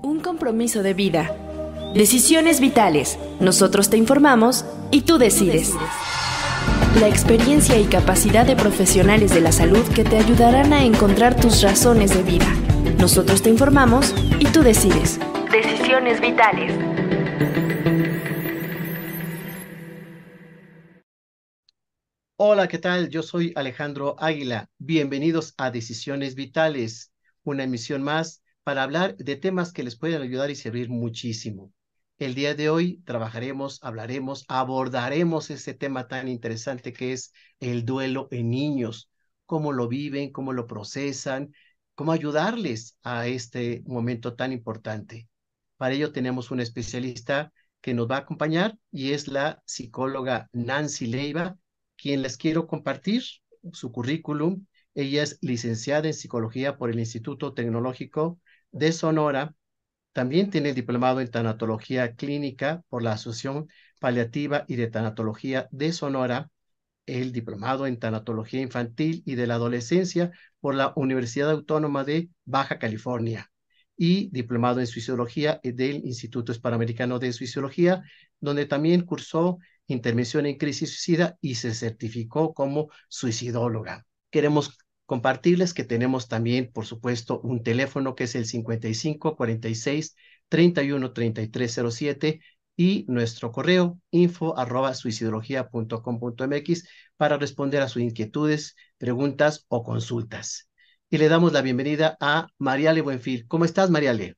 Un compromiso de vida. Decisiones vitales. Nosotros te informamos y tú decides. La experiencia y capacidad de profesionales de la salud que te ayudarán a encontrar tus razones de vida. Nosotros te informamos y tú decides. Decisiones vitales. Hola, ¿qué tal? Yo soy Alejandro Águila. Bienvenidos a Decisiones Vitales, una emisión más para hablar de temas que les pueden ayudar y servir muchísimo. El día de hoy trabajaremos, hablaremos, abordaremos ese tema tan interesante que es el duelo en niños, cómo lo viven, cómo lo procesan, cómo ayudarles a este momento tan importante. Para ello tenemos una especialista que nos va a acompañar y es la psicóloga Nancy Leiva, quien les quiero compartir su currículum. Ella es licenciada en psicología por el Instituto Tecnológico de Sonora. También tiene el diplomado en tanatología clínica por la Asociación Paliativa y de Tanatología de Sonora, el diplomado en tanatología infantil y de la adolescencia por la Universidad Autónoma de Baja California y diplomado en suicidología del Instituto Hispanoamericano de Suicidología, donde también cursó intervención en crisis suicida y se certificó como suicidóloga. Queremos compartirles que tenemos también, por supuesto, un teléfono que es el 55 46 31 33 07 y nuestro correo info@suicidología.com.mx para responder a sus inquietudes, preguntas o consultas. Y le damos la bienvenida a Mariale Buenfil. ¿Cómo estás, Mariale?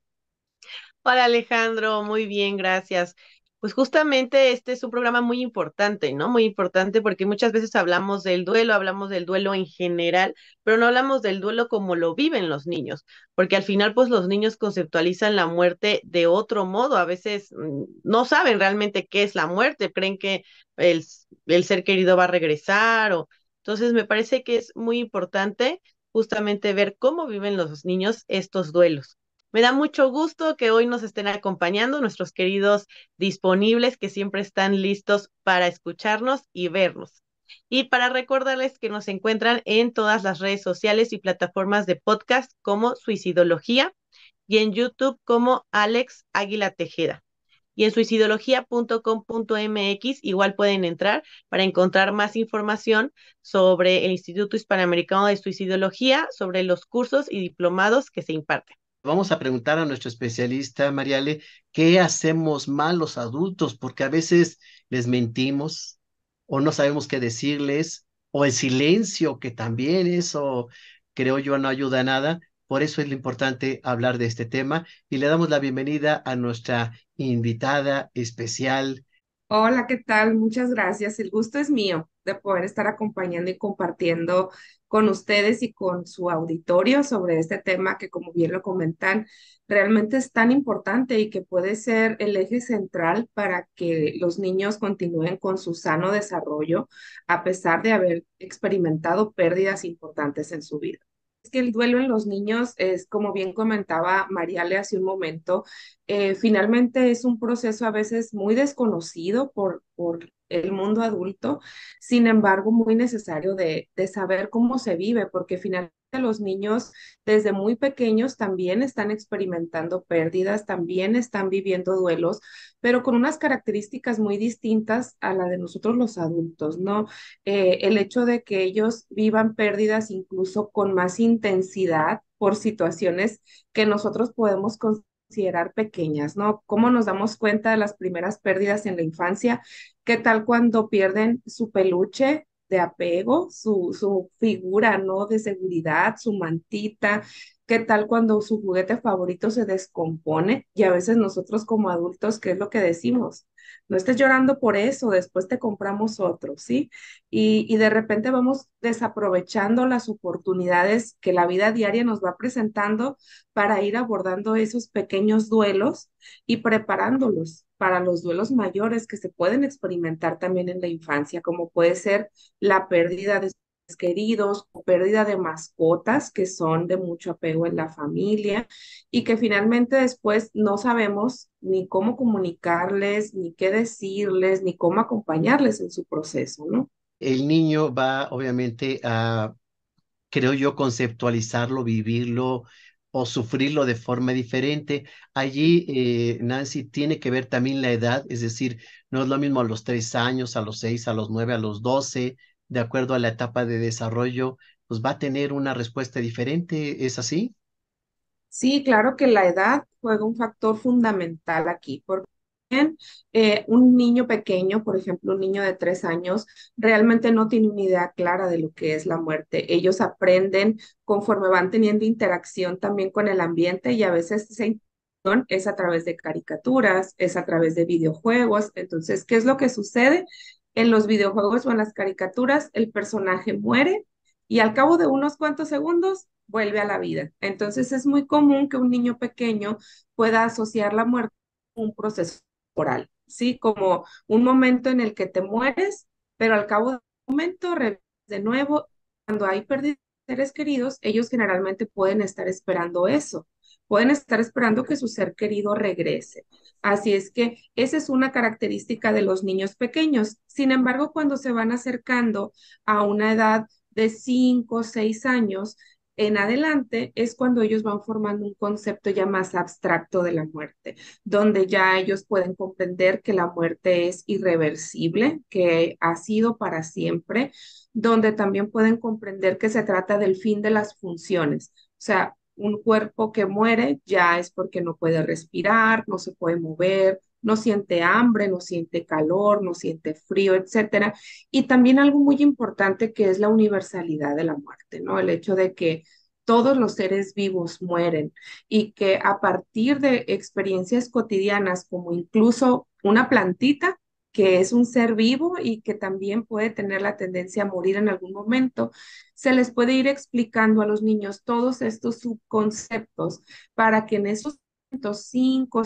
Hola Alejandro, muy bien, gracias. Pues justamente este es un programa muy importante, ¿no? Muy importante porque muchas veces hablamos del duelo en general, pero no hablamos del duelo como lo viven los niños, porque al final pues los niños conceptualizan la muerte de otro modo, a veces no saben realmente qué es la muerte, creen que el, el ser querido va a regresar o... Entonces me parece que es muy importante justamente ver cómo viven los niños estos duelos. Me da mucho gusto que hoy nos estén acompañando nuestros queridos disponibles que siempre están listos para escucharnos y vernos. Y para recordarles que nos encuentran en todas las redes sociales y plataformas de podcast como Suicidología y en YouTube como Alex Águila Tejeda. Y en suicidología.com.mx igual pueden entrar para encontrar más información sobre el Instituto Hispanoamericano de Suicidología, sobre los cursos y diplomados que se imparten. Vamos a preguntar a nuestro especialista, Mariale, ¿qué hacemos mal los adultos? Porque a veces les mentimos o no sabemos qué decirles, o el silencio, que también eso, creo yo, no ayuda a nada. Por eso es lo importante hablar de este tema y le damos la bienvenida a nuestra invitada especial. Hola, ¿qué tal? Muchas gracias. El gusto es mío de poder estar acompañando y compartiendo con ustedes y con su auditorio sobre este tema que, como bien lo comentan, realmente es tan importante y que puede ser el eje central para que los niños continúen con su sano desarrollo a pesar de haber experimentado pérdidas importantes en su vida. Es que el duelo en los niños es, como bien comentaba Mariale hace un momento, finalmente es un proceso a veces muy desconocido por el mundo adulto, sin embargo, muy necesario de saber cómo se vive, porque finalmente los niños desde muy pequeños también están experimentando pérdidas, también están viviendo duelos, pero con unas características muy distintas a la de nosotros los adultos, ¿no? El hecho de que ellos vivan pérdidas incluso con más intensidad por situaciones que nosotros podemos considerar pequeñas, ¿no? ¿Cómo nos damos cuenta de las primeras pérdidas en la infancia? ¿Qué tal cuando pierden su peluche de apego, su figura, ¿no? De seguridad, su mantita? ¿Qué tal cuando su juguete favorito se descompone? Y a veces nosotros como adultos, ¿qué es lo que decimos? No estés llorando por eso, después te compramos otro, ¿sí? Y de repente vamos desaprovechando las oportunidades que la vida diaria nos va presentando para ir abordando esos pequeños duelos y preparándolos para los duelos mayores que se pueden experimentar también en la infancia, como puede ser la pérdida de seres queridos o pérdida de mascotas que son de mucho apego en la familia y que finalmente después no sabemos ni cómo comunicarles, ni qué decirles, ni cómo acompañarles en su proceso, ¿no? El niño va obviamente a, creo yo, conceptualizarlo, vivirlo o sufrirlo de forma diferente. Allí, Nancy, tiene que ver también la edad, es decir, no es lo mismo a los 3 años, a los 6, a los 9, a los 12, de acuerdo a la etapa de desarrollo, pues va a tener una respuesta diferente, ¿es así? Sí, claro que la edad juega un factor fundamental aquí, porque bien, un niño pequeño, por ejemplo, un niño de 3 años, realmente no tiene una idea clara de lo que es la muerte. Ellos aprenden conforme van teniendo interacción también con el ambiente y a veces esa interacción es a través de caricaturas, es a través de videojuegos. Entonces, ¿qué es lo que sucede? En los videojuegos o en las caricaturas, el personaje muere y al cabo de unos cuantos segundos vuelve a la vida. Entonces es muy común que un niño pequeño pueda asociar la muerte con un proceso temporal, ¿sí? Como un momento en el que te mueres, pero al cabo de un momento revives de nuevo. Cuando hay pérdida de seres queridos, ellos generalmente pueden estar esperando eso. Pueden estar esperando que su ser querido regrese. Así es que esa es una característica de los niños pequeños. Sin embargo, cuando se van acercando a una edad de 5 o 6 años en adelante, es cuando ellos van formando un concepto ya más abstracto de la muerte, donde ya ellos pueden comprender que la muerte es irreversible, que ha sido para siempre, donde también pueden comprender que se trata del fin de las funciones. O sea, un cuerpo que muere ya es porque no puede respirar, no se puede mover, no siente hambre, no siente calor, no siente frío, etcétera. Y también algo muy importante que es la universalidad de la muerte, ¿no? El hecho de que todos los seres vivos mueren y que a partir de experiencias cotidianas, como incluso una plantita, que es un ser vivo y que también puede tener la tendencia a morir en algún momento, se les puede ir explicando a los niños todos estos subconceptos para que en esos 5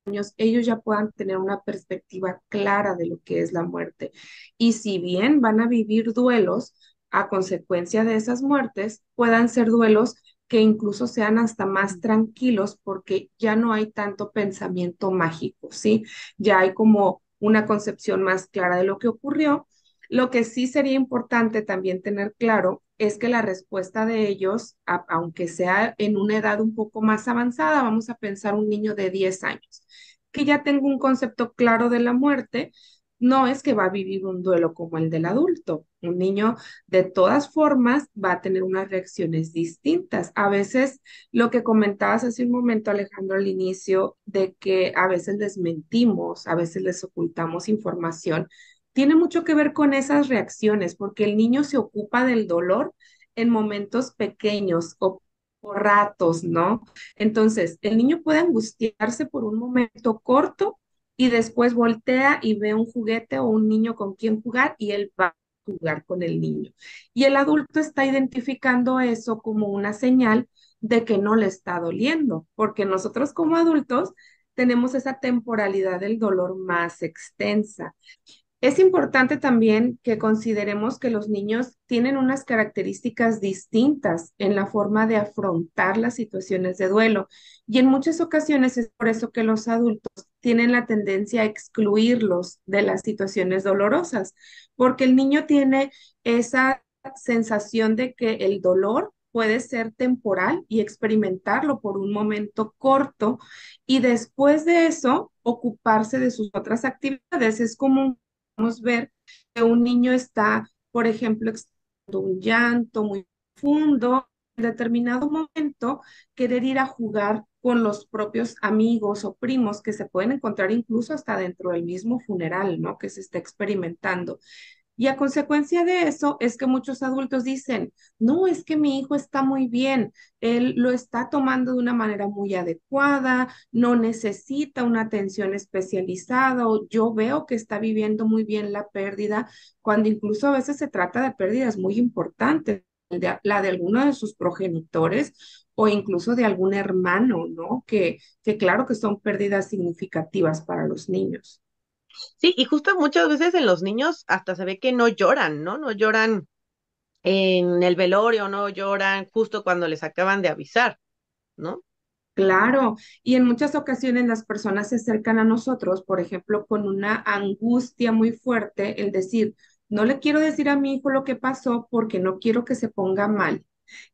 años ellos ya puedan tener una perspectiva clara de lo que es la muerte. Y si bien van a vivir duelos a consecuencia de esas muertes, puedan ser duelos que incluso sean hasta más tranquilos porque ya no hay tanto pensamiento mágico, ¿sí? Ya hay como una concepción más clara de lo que ocurrió. Lo que sí sería importante también tener claro es que la respuesta de ellos, aunque sea en una edad un poco más avanzada, vamos a pensar un niño de 10 años, que ya tenga un concepto claro de la muerte, no es que va a vivir un duelo como el del adulto. Un niño, de todas formas, va a tener unas reacciones distintas. A veces, lo que comentabas hace un momento, Alejandro, al inicio, de que a veces les mentimos, a veces les ocultamos información, tiene mucho que ver con esas reacciones, porque el niño se ocupa del dolor en momentos pequeños o por ratos, ¿no? Entonces, el niño puede angustiarse por un momento corto y después voltea y ve un juguete o un niño con quien jugar y él va a jugar con el niño. Y el adulto está identificando eso como una señal de que no le está doliendo, porque nosotros como adultos tenemos esa temporalidad del dolor más extensa. Es importante también que consideremos que los niños tienen unas características distintas en la forma de afrontar las situaciones de duelo y en muchas ocasiones es por eso que los adultos tienen la tendencia a excluirlos de las situaciones dolorosas, porque el niño tiene esa sensación de que el dolor puede ser temporal y experimentarlo por un momento corto y después de eso ocuparse de sus otras actividades. Es como podemos ver que un niño está, por ejemplo, expresando un llanto muy profundo, en determinado momento querer ir a jugar con los propios amigos o primos que se pueden encontrar incluso hasta dentro del mismo funeral, ¿no? Que se está experimentando. Y a consecuencia de eso es que muchos adultos dicen, no, es que mi hijo está muy bien, él lo está tomando de una manera muy adecuada, no necesita una atención especializada o yo veo que está viviendo muy bien la pérdida, cuando incluso a veces se trata de pérdidas muy importantes, la de alguno de sus progenitores o incluso de algún hermano, ¿no? Que claro que son pérdidas significativas para los niños. Sí, y justo muchas veces en los niños hasta se ve que no lloran, ¿no? No lloran en el velorio, no lloran justo cuando les acaban de avisar, ¿no? Claro, y en muchas ocasiones las personas se acercan a nosotros, por ejemplo, con una angustia muy fuerte, el decir, no le quiero decir a mi hijo lo que pasó porque no quiero que se ponga mal.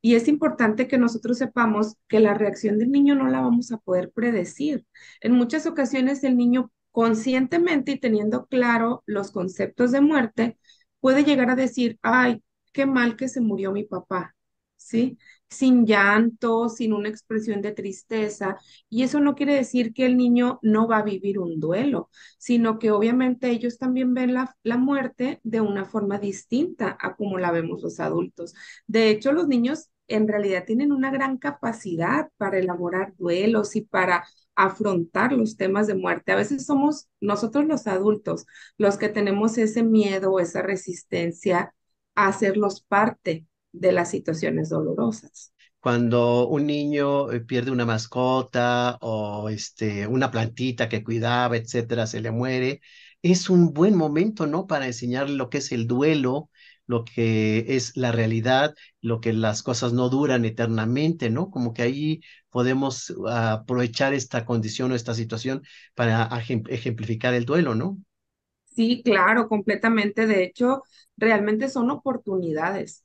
Y es importante que nosotros sepamos que la reacción del niño no la vamos a poder predecir. En muchas ocasiones el niño conscientemente y teniendo claro los conceptos de muerte, puede llegar a decir, ay, qué mal que se murió mi papá, ¿sí? Sin llanto, sin una expresión de tristeza. Y eso no quiere decir que el niño no va a vivir un duelo, sino que obviamente ellos también ven la muerte de una forma distinta a como la vemos los adultos. De hecho, los niños en realidad tienen una gran capacidad para elaborar duelos y para afrontar los temas de muerte. A veces somos nosotros los adultos los que tenemos ese miedo o esa resistencia a hacerlos parte de las situaciones dolorosas. Cuando un niño pierde una mascota o una plantita que cuidaba, etcétera, se le muere, es un buen momento, ¿no? Para enseñarle lo que es el duelo, lo que es la realidad, lo que las cosas no duran eternamente, ¿no? Como que ahí podemos aprovechar esta condición o esta situación para ejemplificar el duelo, ¿no? Sí, claro, completamente. De hecho, realmente son oportunidades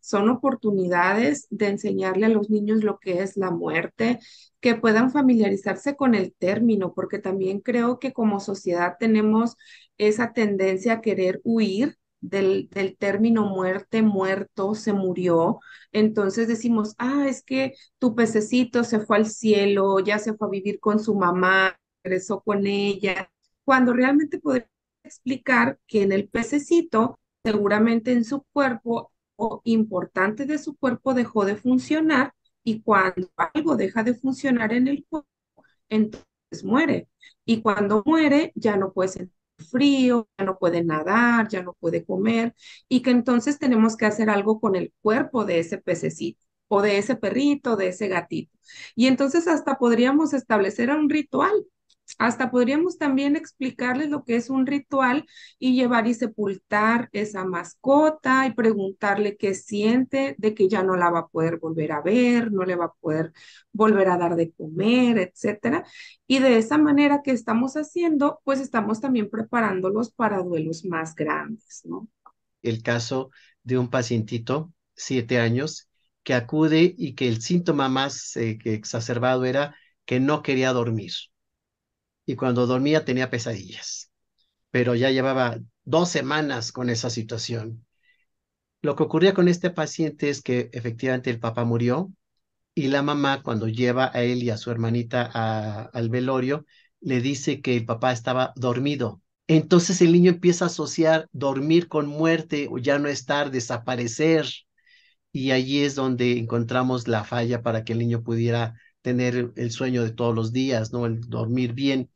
de enseñarle a los niños lo que es la muerte, que puedan familiarizarse con el término, porque también creo que como sociedad tenemos esa tendencia a querer huir del término muerte, muerto, se murió. Entonces decimos, ah, es que tu pececito se fue al cielo, ya se fue a vivir con su mamá, regresó con ella, cuando realmente podemos explicar que en el pececito, seguramente en su cuerpo o importante de su cuerpo dejó de funcionar y cuando algo deja de funcionar en el cuerpo, entonces muere. Y cuando muere ya no puede sentir frío, ya no puede nadar, ya no puede comer y que entonces tenemos que hacer algo con el cuerpo de ese pececito o de ese perrito, de ese gatito. Y entonces hasta podríamos establecer un ritual. Hasta podríamos también explicarles lo que es un ritual y llevar y sepultar esa mascota y preguntarle qué siente de que ya no la va a poder volver a ver, no le va a poder volver a dar de comer, etcétera. Y de esa manera que estamos haciendo, pues estamos también preparándolos para duelos más grandes, ¿no? El caso de un pacientito, 7 años, que acude y que el síntoma más que exacerbado era que no quería dormir. Y cuando dormía tenía pesadillas, pero ya llevaba 2 semanas con esa situación. Lo que ocurría con este paciente es que efectivamente el papá murió y la mamá, cuando lleva a él y a su hermanita al velorio, le dice que el papá estaba dormido. Entonces el niño empieza a asociar dormir con muerte o ya no estar, desaparecer. Y allí es donde encontramos la falla para que el niño pudiera tener el sueño de todos los días, ¿no? El dormir bien.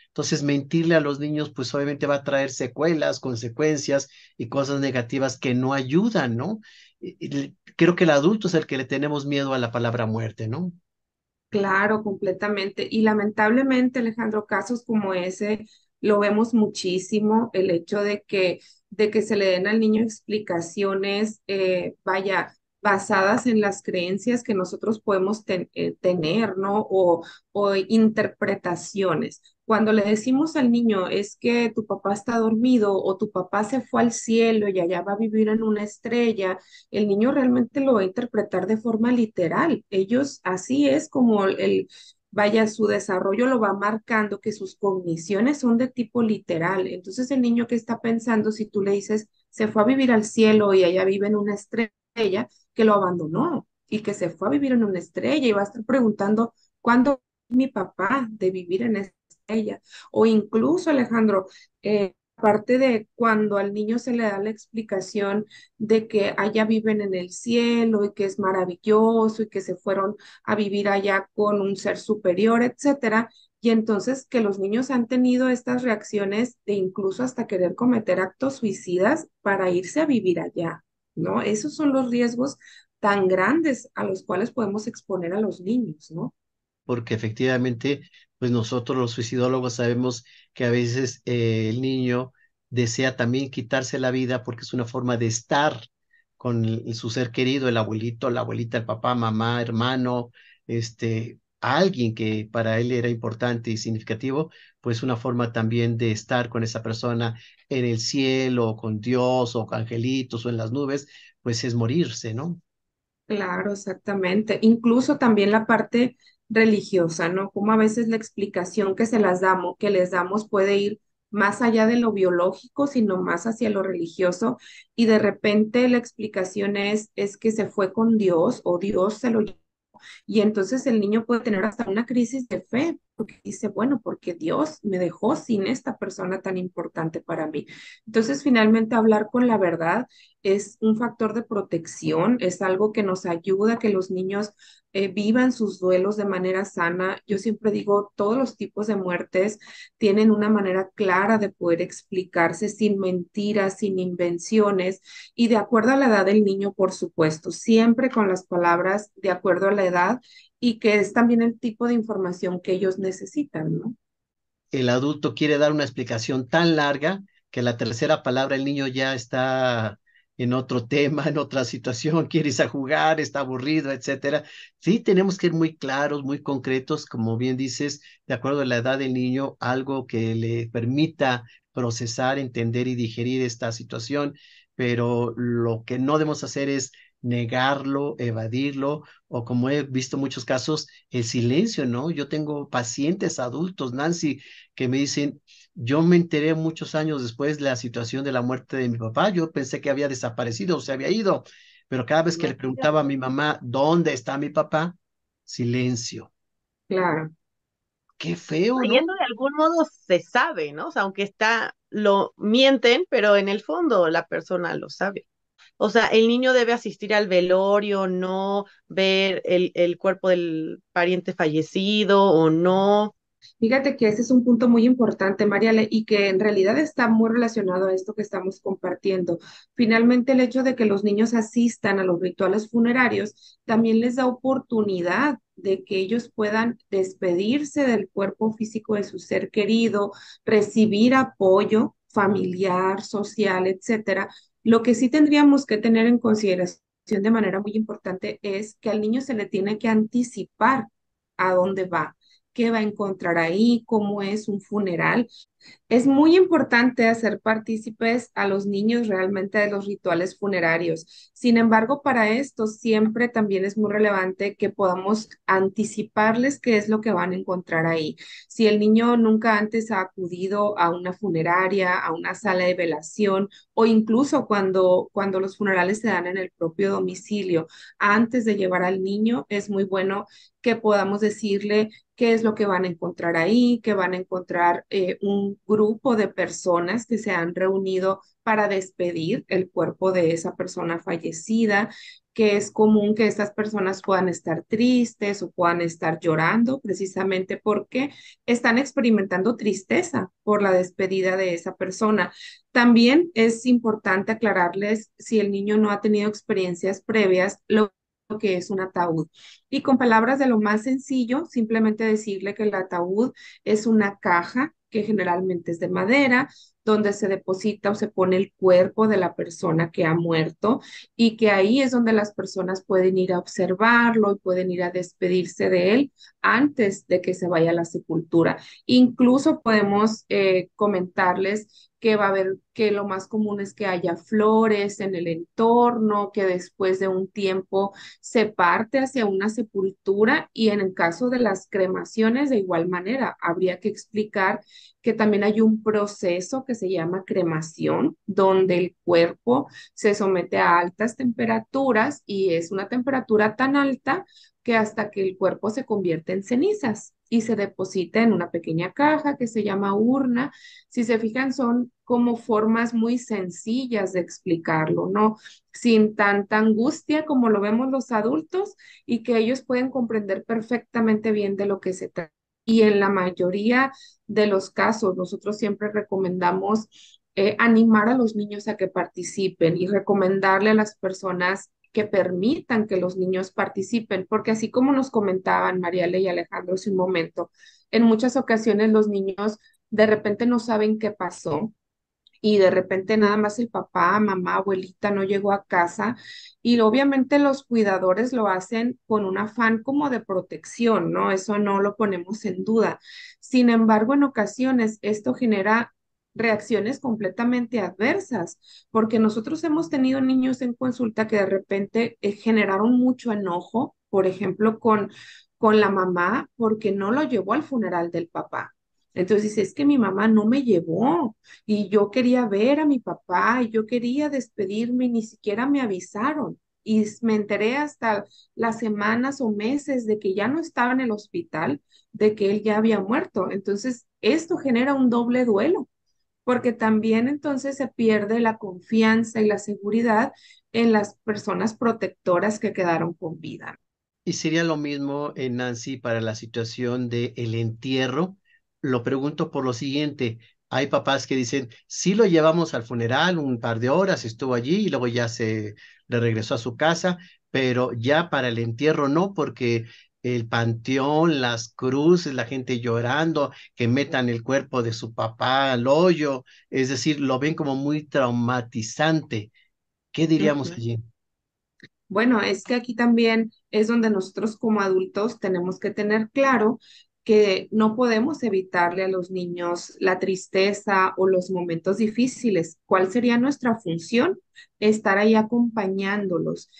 Entonces, mentirle a los niños, pues obviamente va a traer secuelas, consecuencias y cosas negativas que no ayudan, ¿no? Creo que el adulto es el que le tenemos miedo a la palabra muerte, ¿no? Claro, completamente. Y lamentablemente, Alejandro, casos como ese lo vemos muchísimo, el hecho de que se le den al niño explicaciones, vaya, basadas en las creencias que nosotros podemos tener, ¿no? O interpretaciones. Cuando le decimos al niño, es que tu papá está dormido o tu papá se fue al cielo y allá va a vivir en una estrella, el niño realmente lo va a interpretar de forma literal. Ellos, así es como vaya, su desarrollo lo va marcando, que sus cogniciones son de tipo literal. Entonces, el niño que está pensando, si tú le dices, se fue a vivir al cielo y allá vive en una estrella, que lo abandonó y que se fue a vivir en una estrella y va a estar preguntando, ¿cuándo mi papá de vivir en esta estrella? O incluso, Alejandro, aparte de cuando al niño se le da la explicación de que allá viven en el cielo y que es maravilloso y que se fueron a vivir allá con un ser superior, etcétera. Y entonces que los niños han tenido estas reacciones de incluso hasta querer cometer actos suicidas para irse a vivir allá, ¿no? Esos son los riesgos tan grandes a los cuales podemos exponer a los niños, ¿no? Porque efectivamente, pues nosotros los suicidólogos sabemos que a veces el niño desea también quitarse la vida porque es una forma de estar con su ser querido, el abuelito, la abuelita, el papá, mamá, hermano, alguien que para él era importante y significativo, pues una forma también de estar con esa persona en el cielo, o con Dios, o con angelitos, o en las nubes, pues es morirse, ¿no? Claro, exactamente. Incluso también la parte religiosa, ¿no? Como a veces la explicación que se las damos, que les damos puede ir más allá de lo biológico, sino más hacia lo religioso. Y de repente la explicación es que se fue con Dios o Dios se lo llevó. Y entonces el niño puede tener hasta una crisis de fe, porque dice, bueno, porque Dios me dejó sin esta persona tan importante para mí. Entonces, finalmente, hablar con la verdad es un factor de protección, es algo que nos ayuda a que los niños vivan sus duelos de manera sana. Yo siempre digo, todos los tipos de muertes tienen una manera clara de poder explicarse sin mentiras, sin invenciones y de acuerdo a la edad del niño, por supuesto, siempre con las palabras de acuerdo a la edad y que es también el tipo de información que ellos necesitan, ¿no? El adulto quiere dar una explicación tan larga que la tercera palabra el niño ya está en otro tema, en otra situación, quiere irse a jugar, está aburrido, etcétera. Sí, tenemos que ir muy claros, muy concretos, como bien dices, de acuerdo a la edad del niño, algo que le permita procesar, entender y digerir esta situación, pero lo que no debemos hacer es negarlo, evadirlo, o como he visto muchos casos, el silencio, ¿no? Yo tengo pacientes adultos, Nancy, que me dicen, yo me enteré muchos años después de la situación de la muerte de mi papá, yo pensé que había desaparecido o se había ido, pero cada vez que le preguntaba a Imagínate. mi mamá, ¿dónde está mi papá? Silencio. Claro. Qué feo, Y ¿no? eso de algún modo se sabe, ¿no? O sea, aunque lo mienten, pero en el fondo la persona lo sabe. O sea, el niño debe asistir al velorio, no ver el cuerpo del pariente fallecido o no. Fíjate que ese es un punto muy importante, Mariale, y que en realidad está muy relacionado a esto que estamos compartiendo. Finalmente, el hecho de que los niños asistan a los rituales funerarios también les da oportunidad de que ellos puedan despedirse del cuerpo físico de su ser querido, recibir apoyo familiar, social, etcétera. Lo que sí tendríamos que tener en consideración de manera muy importante es que al niño se le tiene que anticipar a dónde va, qué va a encontrar ahí, cómo es un funeral. Es muy importante hacer partícipes a los niños realmente de los rituales funerarios. Sin embargo, para esto siempre también es muy relevante que podamos anticiparles qué es lo que van a encontrar ahí. Si el niño nunca antes ha acudido a una funeraria, a una sala de velación o incluso cuando los funerales se dan en el propio domicilio, antes de llevar al niño, es muy bueno que podamos decirle qué es lo que van a encontrar ahí, que van a encontrar un grupo de personas que se han reunido para despedir el cuerpo de esa persona fallecida, que es común que estas personas puedan estar tristes o puedan estar llorando precisamente porque están experimentando tristeza por la despedida de esa persona. También es importante aclararles si el niño no ha tenido experiencias previas, lo que es un ataúd. Y con palabras de lo más sencillo, simplemente decirle que el ataúd es una caja que generalmente es de madera, donde se deposita o se pone el cuerpo de la persona que ha muerto y que ahí es donde las personas pueden ir a observarlo y pueden ir a despedirse de él antes de que se vaya a la sepultura. Incluso podemos comentarles que va a haber, que lo más común es que haya flores en el entorno, que después de un tiempo se parte hacia una sepultura y en el caso de las cremaciones, de igual manera, habría que explicar que también hay un proceso que se llama cremación, donde el cuerpo se somete a altas temperaturas y es una temperatura tan alta que hasta que el cuerpo se convierte en cenizas y se deposita en una pequeña caja que se llama urna. Si se fijan, son como formas muy sencillas de explicarlo, ¿no? Sin tanta angustia como lo vemos los adultos y que ellos pueden comprender perfectamente bien de lo que se trata. Y en la mayoría de los casos, nosotros siempre recomendamos animar a los niños a que participen y recomendarle a las personas que permitan que los niños participen, porque así como nos comentaban Mariale y Alejandro hace un momento, en muchas ocasiones los niños de repente no saben qué pasó y de repente nada más el papá, mamá, abuelita no llegó a casa y obviamente los cuidadores lo hacen con un afán como de protección, ¿no? Eso no lo ponemos en duda. Sin embargo, en ocasiones esto genera reacciones completamente adversas, porque nosotros hemos tenido niños en consulta que de repente generaron mucho enojo, por ejemplo, con la mamá, porque no lo llevó al funeral del papá. Entonces dice, es que mi mamá no me llevó y yo quería ver a mi papá y yo quería despedirme y ni siquiera me avisaron. Y me enteré hasta las semanas o meses de que ya no estaba en el hospital, de que él ya había muerto. Entonces, esto genera un doble duelo, porque también entonces se pierde la confianza y la seguridad en las personas protectoras que quedaron con vida. Y sería lo mismo, Nancy, para la situación del entierro. Lo pregunto por lo siguiente. Hay papás que dicen, sí lo llevamos al funeral, un par de horas estuvo allí y luego ya se le regresó a su casa, pero ya para el entierro no, porque el panteón, las cruces, la gente llorando, que metan el cuerpo de su papá al hoyo, es decir, lo ven como muy traumatizante. ¿Qué diríamos Ujú. allí? Bueno, es que aquí también es donde nosotros como adultos tenemos que tener claro que no podemos evitarle a los niños la tristeza o los momentos difíciles. ¿Cuál sería nuestra función? Estar ahí acompañándolos,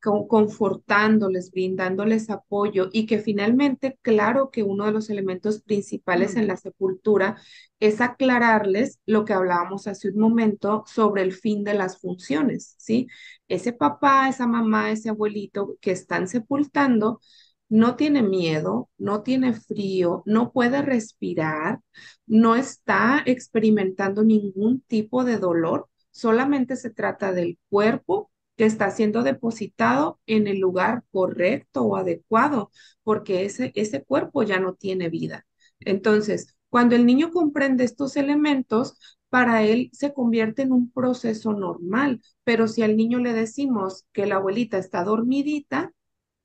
confortándoles, brindándoles apoyo y que finalmente, claro que uno de los elementos principales en la sepultura es aclararles lo que hablábamos hace un momento sobre el fin de las funciones, ¿sí? Ese papá, esa mamá, ese abuelito que están sepultando no tiene miedo, no tiene frío, no puede respirar, no está experimentando ningún tipo de dolor, solamente se trata del cuerpo que está siendo depositado en el lugar correcto o adecuado, porque ese cuerpo ya no tiene vida. Entonces, cuando el niño comprende estos elementos, para él se convierte en un proceso normal, pero si al niño le decimos que la abuelita está dormidita,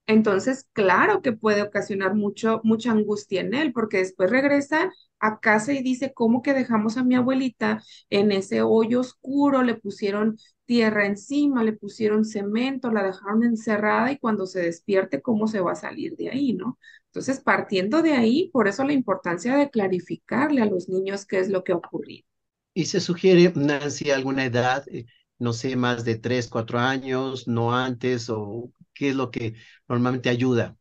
entonces claro que puede ocasionar mucha angustia en él, porque después regresa a casa y dice, ¿cómo que dejamos a mi abuelita en ese hoyo oscuro? Le pusieron tierra encima, le pusieron cemento, la dejaron encerrada y cuando se despierte, ¿cómo se va a salir de ahí, no? Entonces, partiendo de ahí, por eso la importancia de clarificarle a los niños qué es lo que ha ocurrido. ¿Y se sugiere, Nancy, alguna edad, no sé, más de 3, 4 años, no antes, o qué es lo que normalmente ayuda?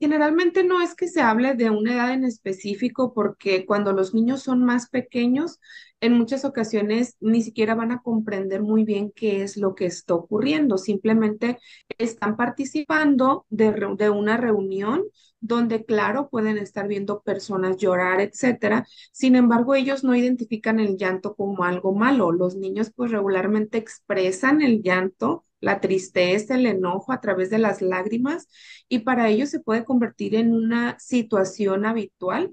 Generalmente no es que se hable de una edad en específico porque cuando los niños son más pequeños, en muchas ocasiones ni siquiera van a comprender muy bien qué es lo que está ocurriendo. Simplemente están participando de una reunión donde, claro, pueden estar viendo personas llorar, etcétera. Sin embargo, ellos no identifican el llanto como algo malo. Los niños pues regularmente expresan el llanto, la tristeza, el enojo a través de las lágrimas y para ellos se puede convertir en una situación habitual.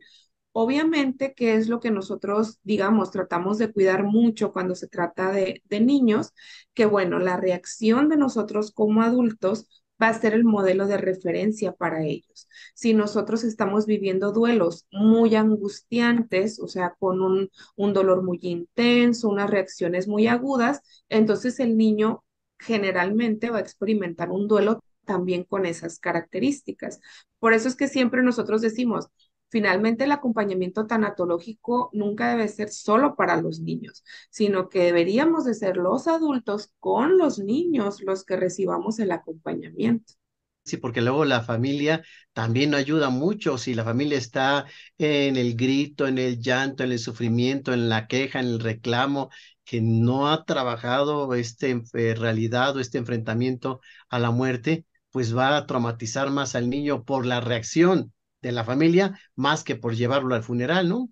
Obviamente, que es lo que nosotros, digamos, tratamos de cuidar mucho cuando se trata de niños, que bueno, la reacción de nosotros como adultos va a ser el modelo de referencia para ellos. Si nosotros estamos viviendo duelos muy angustiantes, o sea, con un dolor muy intenso, unas reacciones muy agudas, entonces el niño generalmente va a experimentar un duelo también con esas características. Por eso es que siempre nosotros decimos, finalmente el acompañamiento tanatológico nunca debe ser solo para los niños, sino que deberíamos de ser los adultos con los niños los que recibamos el acompañamiento. Sí, porque luego la familia también no ayuda mucho. Si la familia está en el grito, en el llanto, en el sufrimiento, en la queja, en el reclamo, que no ha trabajado realidad o este enfrentamiento a la muerte, pues va a traumatizar más al niño por la reacción de la familia, más que por llevarlo al funeral, ¿no?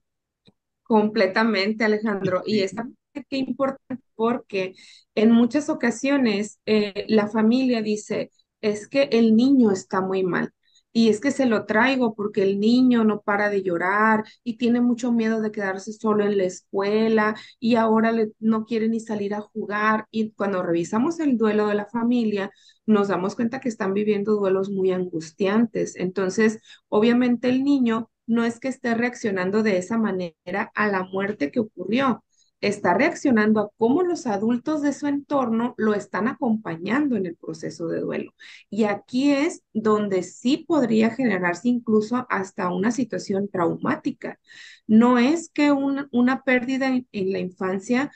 Completamente, Alejandro. Y esta Sí. parte que importante porque en muchas ocasiones la familia dice, es que el niño está muy mal. Y es que se lo traigo porque el niño no para de llorar y tiene mucho miedo de quedarse solo en la escuela y ahora no quiere ni salir a jugar. Y cuando revisamos el duelo de la familia, nos damos cuenta que están viviendo duelos muy angustiantes. Entonces, obviamente el niño no es que esté reaccionando de esa manera a la muerte que ocurrió, está reaccionando a cómo los adultos de su entorno lo están acompañando en el proceso de duelo. Y aquí es donde sí podría generarse incluso hasta una situación traumática. No es que una pérdida en la infancia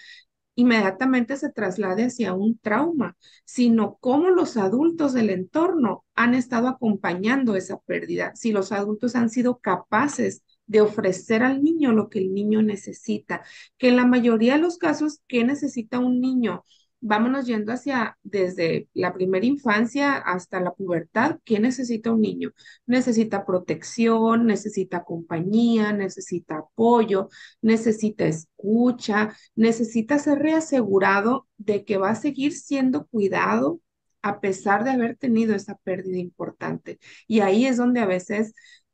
inmediatamente se traslade hacia un trauma, sino cómo los adultos del entorno han estado acompañando esa pérdida, si los adultos han sido capaces de ofrecer al niño lo que el niño necesita, que en la mayoría de los casos, ¿qué necesita un niño? Vámonos yendo hacia desde la primera infancia hasta la pubertad. ¿Qué necesita un niño? Necesita protección, necesita compañía, necesita apoyo, necesita escucha, necesita ser reasegurado de que va a seguir siendo cuidado a pesar de haber tenido esa pérdida importante. Y ahí es donde a veces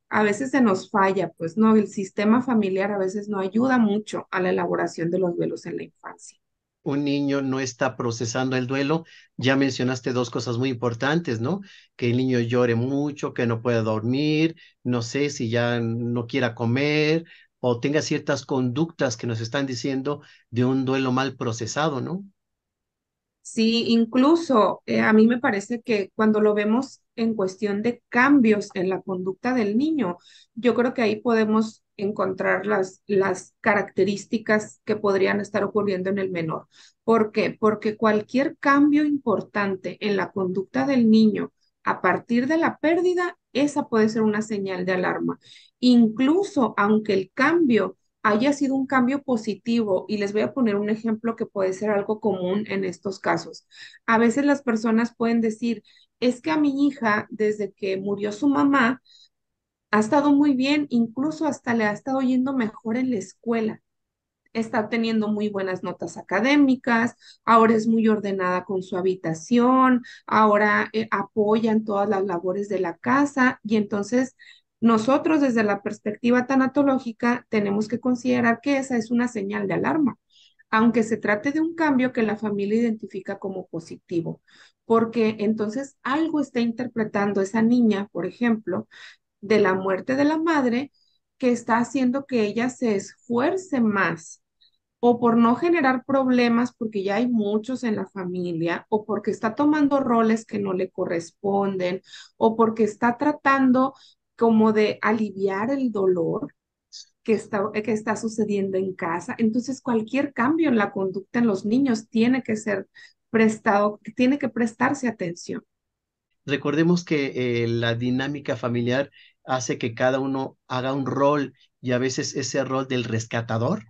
se nos falla, pues no, el sistema familiar a veces no ayuda mucho a la elaboración de los duelos en la infancia. Un niño no está procesando el duelo. Ya mencionaste dos cosas muy importantes, ¿no? Que el niño llore mucho, que no pueda dormir, no sé si ya no quiera comer o tenga ciertas conductas que nos están diciendo de un duelo mal procesado, ¿no? Sí, incluso a mí me parece que cuando lo vemos en cuestión de cambios en la conducta del niño, yo creo que ahí podemos encontrar las características que podrían estar ocurriendo en el menor. ¿Por qué? Porque cualquier cambio importante en la conducta del niño a partir de la pérdida, esa puede ser una señal de alarma. Incluso aunque el cambio haya sido un cambio positivo, y les voy a poner un ejemplo que puede ser algo común en estos casos. A veces las personas pueden decir, es que a mi hija, desde que murió su mamá, ha estado muy bien, incluso hasta le ha estado yendo mejor en la escuela. Está teniendo muy buenas notas académicas, ahora es muy ordenada con su habitación, ahora apoya en todas las labores de la casa y entonces nosotros desde la perspectiva tanatológica tenemos que considerar que esa es una señal de alarma, aunque se trate de un cambio que la familia identifica como positivo, porque entonces algo está interpretando esa niña, por ejemplo, de la muerte de la madre, que está haciendo que ella se esfuerce más o por no generar problemas porque ya hay muchos en la familia, o porque está tomando roles que no le corresponden, o porque está tratando como de aliviar el dolor que está sucediendo en casa. Entonces, cualquier cambio en la conducta en los niños tiene que ser prestado, tiene que prestarse atención. Recordemos que la dinámica familiar hace que cada uno haga un rol y a veces ese rol del rescatador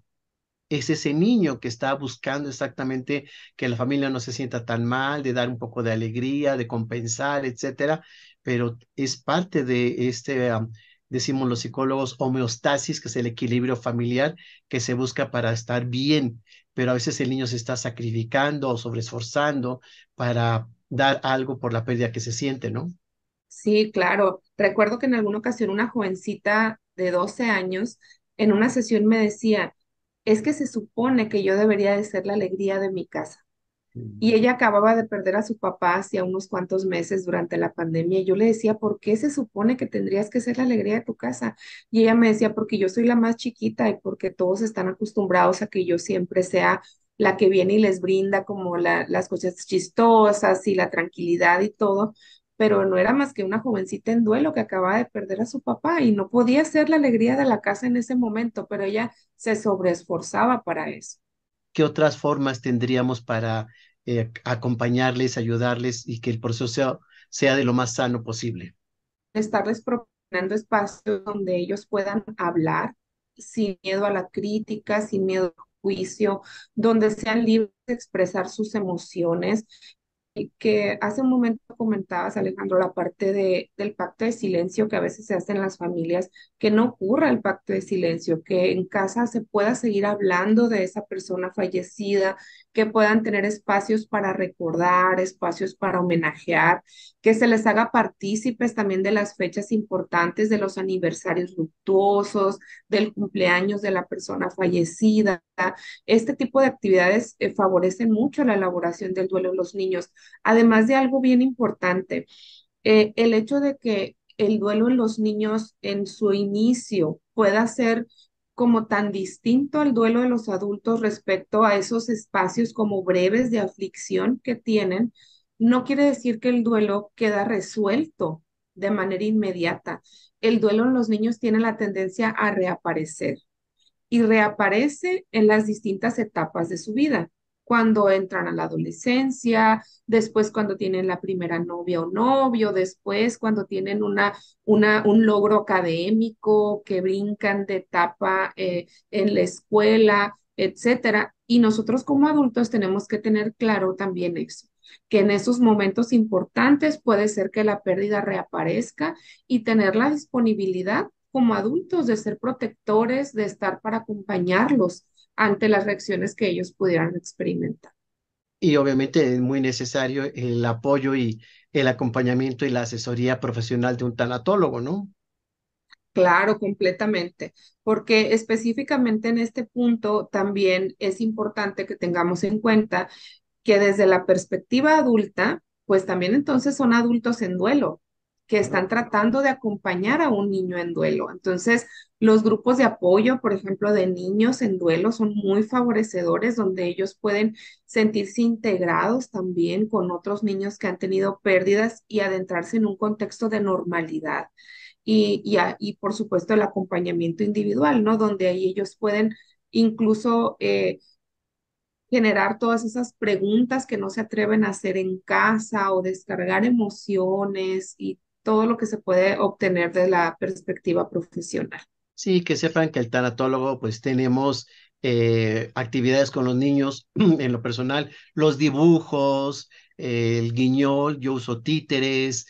es ese niño que está buscando exactamente que la familia no se sienta tan mal, de dar un poco de alegría, de compensar, etcétera, pero es parte de este, decimos los psicólogos, homeostasis, que es el equilibrio familiar que se busca para estar bien, pero a veces el niño se está sacrificando o sobreesforzando para dar algo por la pérdida que se siente, ¿no? Sí, claro. Recuerdo que en alguna ocasión una jovencita de 12 años en una sesión me decía, es que se supone que yo debería de ser la alegría de mi casa. Y ella acababa de perder a su papá hacía unos cuantos meses durante la pandemia. Y yo le decía, ¿por qué se supone que tendrías que ser la alegría de tu casa? Y ella me decía, porque yo soy la más chiquita y porque todos están acostumbrados a que yo siempre sea la que viene y les brinda como las cosas chistosas y la tranquilidad y todo. Pero no era más que una jovencita en duelo que acababa de perder a su papá y no podía ser la alegría de la casa en ese momento, pero ella se sobreesforzaba para eso. ¿Qué otras formas tendríamos para acompañarles, ayudarles y que el proceso sea de lo más sano posible? Estarles proporcionando espacios donde ellos puedan hablar sin miedo a la crítica, sin miedo al juicio, donde sean libres de expresar sus emociones, y que hace un momento comentabas, Alejandro, la parte del pacto de silencio que a veces se hace en las familias, que no ocurra el pacto de silencio, que en casa se pueda seguir hablando de esa persona fallecida, que puedan tener espacios para recordar, espacios para homenajear, que se les haga partícipes también de las fechas importantes, de los aniversarios luctuosos, del cumpleaños de la persona fallecida. Este tipo de actividades favorecen mucho la elaboración del duelo en los niños. Además de algo bien importante, el hecho de que el duelo en los niños en su inicio pueda ser como tan distinto al duelo de los adultos respecto a esos espacios como breves de aflicción que tienen, no quiere decir que el duelo queda resuelto de manera inmediata. El duelo en los niños tiene la tendencia a reaparecer y reaparece en las distintas etapas de su vida. Cuando entran a la adolescencia, después cuando tienen la primera novia o novio, después cuando tienen un logro académico, que brincan de etapa en la escuela, etcétera. Y nosotros como adultos tenemos que tener claro también eso, que en esos momentos importantes puede ser que la pérdida reaparezca y tener la disponibilidad como adultos de ser protectores, de estar para acompañarlos ante las reacciones que ellos pudieran experimentar. Y obviamente es muy necesario el apoyo y el acompañamiento y la asesoría profesional de un tanatólogo, ¿no? Claro, completamente, porque específicamente en este punto también es importante que tengamos en cuenta que desde la perspectiva adulta, pues también entonces son adultos en duelo, que están tratando de acompañar a un niño en duelo. Entonces, los grupos de apoyo, por ejemplo, de niños en duelo son muy favorecedores, donde ellos pueden sentirse integrados también con otros niños que han tenido pérdidas y adentrarse en un contexto de normalidad. Y por supuesto el acompañamiento individual, ¿no? Donde ahí ellos pueden incluso generar todas esas preguntas que no se atreven a hacer en casa o descargar emociones y todo lo que se puede obtener de la perspectiva profesional. Sí, que sepan que el tanatólogo, pues tenemos actividades con los niños en lo personal, los dibujos, el guiñol, yo uso títeres,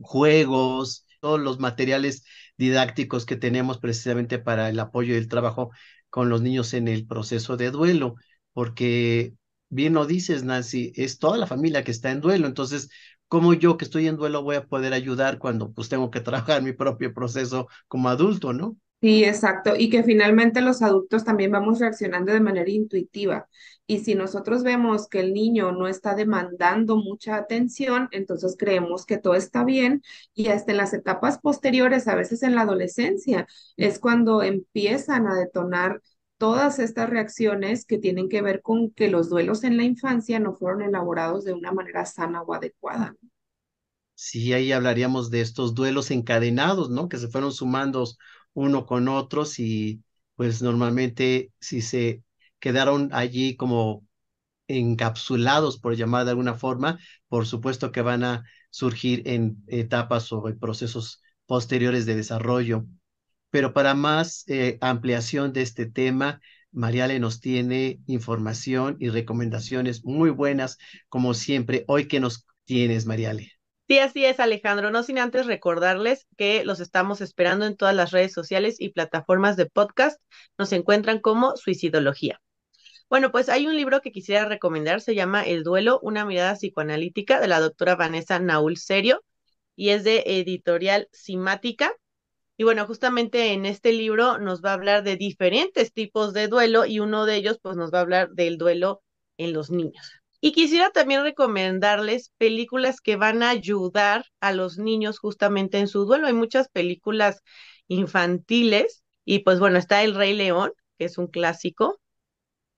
juegos, todos los materiales didácticos que tenemos precisamente para el apoyo y el trabajo con los niños en el proceso de duelo, porque bien lo dices, Nancy, es toda la familia que está en duelo, entonces ¿cómo yo que estoy en duelo voy a poder ayudar cuando pues tengo que trabajar mi propio proceso como adulto, ¿no? Sí, exacto. Y que finalmente los adultos también vamos reaccionando de manera intuitiva. Y si nosotros vemos que el niño no está demandando mucha atención, entonces creemos que todo está bien. Y hasta en las etapas posteriores, a veces en la adolescencia, es cuando empiezan a detonar todas estas reacciones que tienen que ver con que los duelos en la infancia no fueron elaborados de una manera sana o adecuada. Sí, ahí hablaríamos de estos duelos encadenados, ¿no? Que se fueron sumando uno con otros y pues normalmente si se quedaron allí como encapsulados, por llamar de alguna forma, por supuesto que van a surgir en etapas o en procesos posteriores de desarrollo. Pero para más ampliación de este tema, Mariale nos tiene información y recomendaciones muy buenas, como siempre. Hoy que nos tienes, Mariale. Sí, así es, Alejandro. No sin antes recordarles que los estamos esperando en todas las redes sociales y plataformas de podcast. Nos encuentran como Suicidología. Bueno, pues hay un libro que quisiera recomendar, se llama El duelo, una mirada psicoanalítica de la doctora Vanessa Naul Serio y es de editorial Simática. Y bueno, justamente en este libro nos va a hablar de diferentes tipos de duelo y uno de ellos pues nos va a hablar del duelo en los niños. Y quisiera también recomendarles películas que van a ayudar a los niños justamente en su duelo. Hay muchas películas infantiles y pues bueno, está El Rey León, que es un clásico,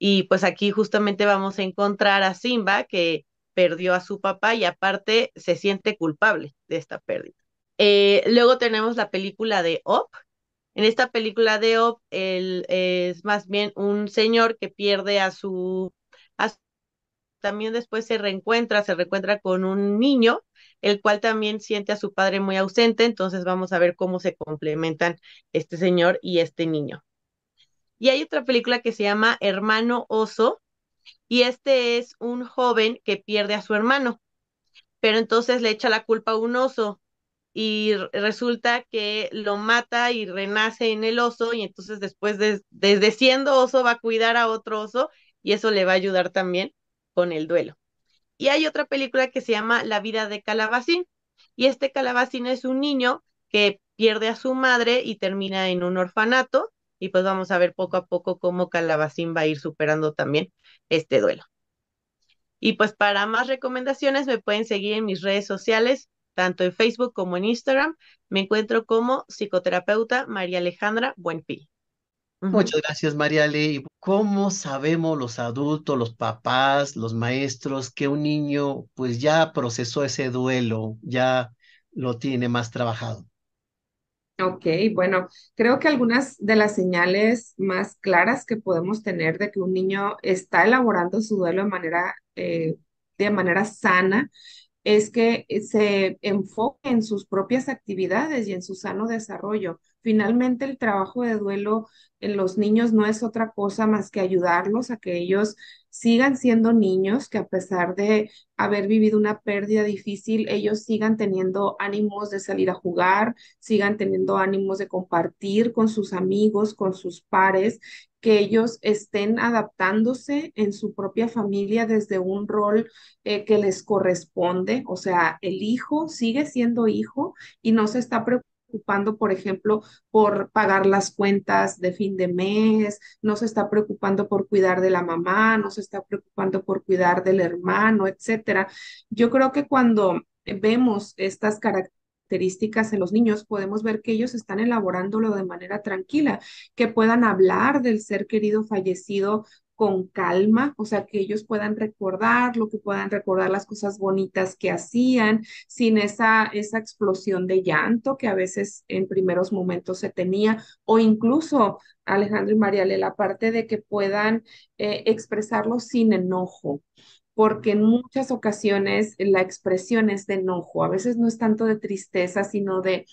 y pues aquí justamente vamos a encontrar a Simba que perdió a su papá y aparte se siente culpable de esta pérdida. Luego tenemos la película de Up. En esta película de Up, él es más bien un señor que pierde a también después se reencuentra con un niño, el cual también siente a su padre muy ausente, entonces vamos a ver cómo se complementan este señor y este niño. Y hay otra película que se llama Hermano Oso, y este es un joven que pierde a su hermano, pero entonces le echa la culpa a un oso y resulta que lo mata y renace en el oso y entonces después desde siendo oso va a cuidar a otro oso y eso le va a ayudar también con el duelo. Y hay otra película que se llama La vida de Calabacín y este Calabacín es un niño que pierde a su madre y termina en un orfanato y pues vamos a ver poco a poco cómo Calabacín va a ir superando también este duelo. Y pues para más recomendaciones me pueden seguir en mis redes sociales, tanto en Facebook como en Instagram. Me encuentro como psicoterapeuta María Alejandra Buenfil. Ujú. Muchas gracias, Mariale. ¿Y cómo sabemos los adultos, los papás, los maestros, que un niño pues ya procesó ese duelo, ya lo tiene más trabajado? Ok, bueno, creo que algunas de las señales más claras que podemos tener de que un niño está elaborando su duelo de manera sana es que se enfoque en sus propias actividades y en su sano desarrollo. Finalmente, el trabajo de duelo en los niños no es otra cosa más que ayudarlos a que ellos sigan siendo niños, que a pesar de haber vivido una pérdida difícil, ellos sigan teniendo ánimos de salir a jugar, sigan teniendo ánimos de compartir con sus amigos, con sus pares, que ellos estén adaptándose en su propia familia desde un rol que les corresponde. O sea, el hijo sigue siendo hijo y no se está preocupando, por ejemplo, por pagar las cuentas de fin de mes, no se está preocupando por cuidar de la mamá, no se está preocupando por cuidar del hermano, etcétera. Yo creo que cuando vemos estas características en los niños, podemos ver que ellos están elaborándolo de manera tranquila, que puedan hablar del ser querido fallecido con calma, o sea, que ellos puedan recordarlo, que puedan recordar las cosas bonitas que hacían, sin esa explosión de llanto que a veces en primeros momentos se tenía, o incluso, Alejandro y Mariale, la parte de que puedan expresarlo sin enojo, porque en muchas ocasiones la expresión es de enojo, a veces no es tanto de tristeza, sino de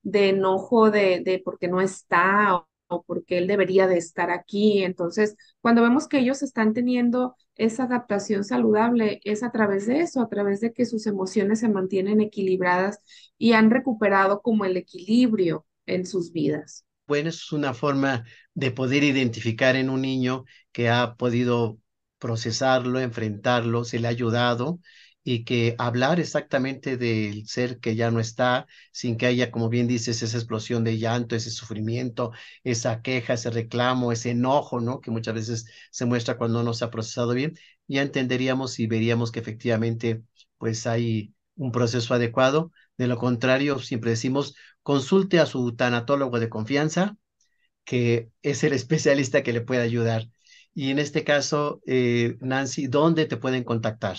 enojo de porque no está o porque él debería de estar aquí. Entonces, cuando vemos que ellos están teniendo esa adaptación saludable, es a través de eso, a través de que sus emociones se mantienen equilibradas y han recuperado como el equilibrio en sus vidas. Bueno, eso es una forma de poder identificar en un niño que ha podido procesarlo, enfrentarlo, se le ha ayudado y que hablar exactamente del ser que ya no está, sin que haya, como bien dices, esa explosión de llanto, ese sufrimiento, esa queja, ese reclamo, ese enojo, ¿no? Que muchas veces se muestra cuando no se ha procesado bien, ya entenderíamos y veríamos que efectivamente, pues hay un proceso adecuado. De lo contrario, siempre decimos consulte a su tanatólogo de confianza, que es el especialista que le puede ayudar. Y en este caso, Nancy, ¿dónde te pueden contactar?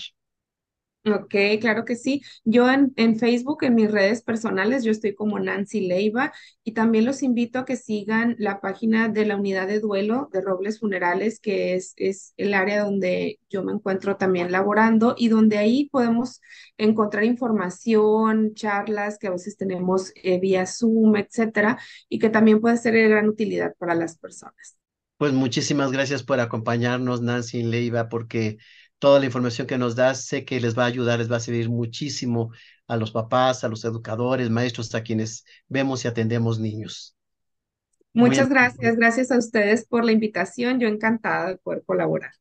Ok, claro que sí. Yo en Facebook, en mis redes personales, yo estoy como Nancy Leiva y también los invito a que sigan la página de la unidad de duelo de Robles Funerales, que es el área donde yo me encuentro también laborando y donde ahí podemos encontrar información, charlas que a veces tenemos vía Zoom, etcétera, y que también puede ser de gran utilidad para las personas. Pues muchísimas gracias por acompañarnos, Nancy Leiva, porque toda la información que nos das sé que les va a ayudar, les va a servir muchísimo a los papás, a los educadores, maestros, a quienes vemos y atendemos niños. Muy Muchas gracias, gracias a ustedes por la invitación. Yo encantada de poder colaborar.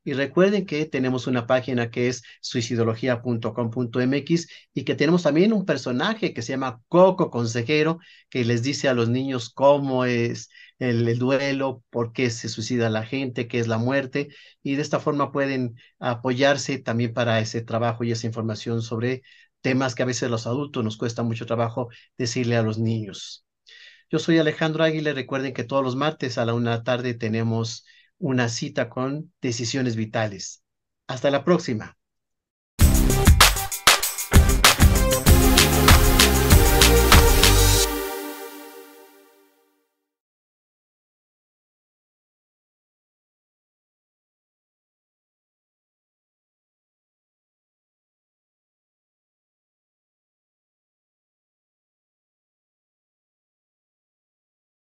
Y recuerden que tenemos una página que es suicidología.com.mx y que tenemos también un personaje que se llama Coco Consejero, que les dice a los niños cómo es el duelo, por qué se suicida la gente, qué es la muerte, y de esta forma pueden apoyarse también para ese trabajo y esa información sobre temas que a veces los adultos nos cuesta mucho trabajo decirle a los niños. Yo soy Alejandro Águila. Recuerden que todos los martes a la 1 de la tarde tenemos una cita con Decisiones Vitales. Hasta la próxima.